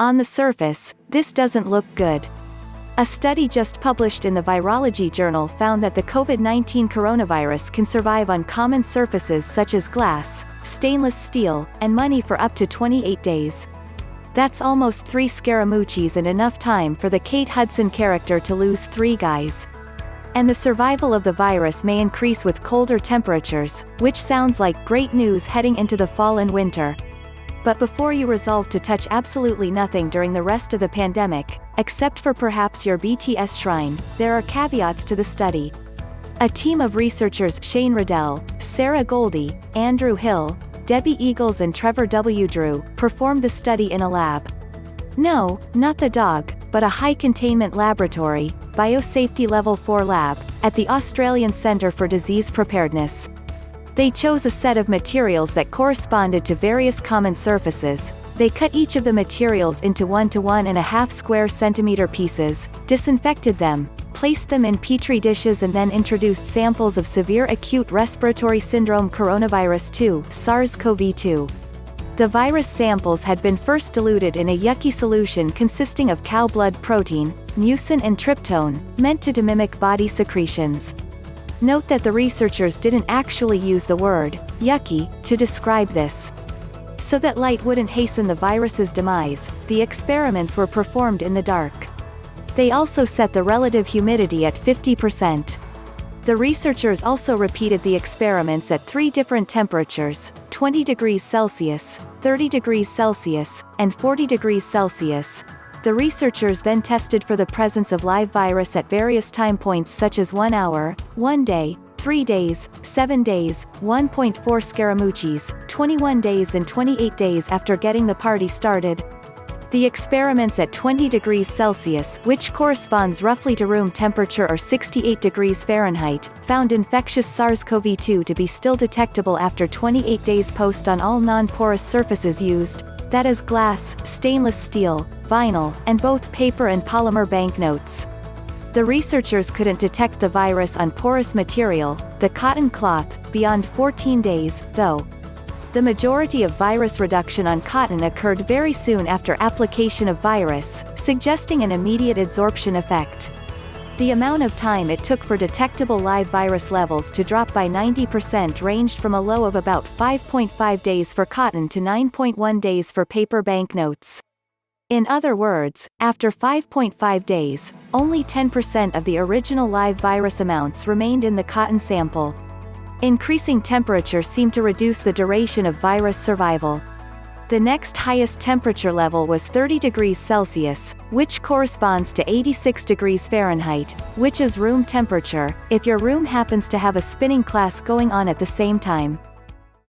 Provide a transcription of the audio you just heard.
On the surface, this doesn't look good. A study just published in the Virology Journal found that the COVID-19 coronavirus can survive on common surfaces such as glass, stainless steel, and money for up to 28 days. That's almost 3 Scaramuccis and enough time for the Kate Hudson character to lose 3 guys. And the survival of the virus may increase with colder temperatures, which sounds like great news heading into the fall and winter. But before you resolve to touch absolutely nothing during the rest of the pandemic, except for perhaps your BTS shrine, there are caveats to the study. A team of researchers Shane Riddell, Sarah Goldie, Andrew Hill, Debbie Eagles and Trevor W. performed the study in a lab. No, not the dog, but a high-containment laboratory, Biosafety Level 4 lab, at the Australian Centre for Disease Preparedness. They chose a set of materials that corresponded to various common surfaces. They cut each of the materials into 1 to 1.5 square centimeter pieces, disinfected them, placed them in Petri dishes and then introduced samples of severe acute respiratory syndrome coronavirus 2, SARS-CoV-2. The virus samples had been first diluted in a yucky solution consisting of cow blood protein, mucin and tryptone, meant to mimic body secretions. Note that the researchers didn't actually use the word yucky to describe this. So that light wouldn't hasten the virus's demise, the experiments were performed in the dark. They also set the relative humidity at 50%. The researchers also repeated the experiments at 3 different temperatures, 20 degrees Celsius, 30 degrees Celsius, and 40 degrees Celsius. The researchers then tested for the presence of live virus at various time points such as 1 hour, 1 day, 3 days, 7 days, 1.4 Scaramuccis, 21 days and 28 days after getting the party started. The experiments at 20 degrees Celsius, which corresponds roughly to room temperature or 68 degrees Fahrenheit, found infectious SARS-CoV-2 to be still detectable after 28 days post on all non-porous surfaces used, that is glass, stainless steel, vinyl, and both paper and polymer banknotes. The researchers couldn't detect the virus on porous material, the cotton cloth, beyond 14 days, though. The majority of virus reduction on cotton occurred very soon after application of virus, suggesting an immediate adsorption effect. The amount of time it took for detectable live virus levels to drop by 90% ranged from a low of about 5.5 days for cotton to 9.1 days for paper banknotes. In other words, after 5.5 days, only 10% of the original live virus amounts remained in the cotton sample. Increasing temperature seemed to reduce the duration of virus survival. The next highest temperature level was 30 degrees Celsius, which corresponds to 86 degrees Fahrenheit, which is room temperature, if your room happens to have a spinning class going on at the same time.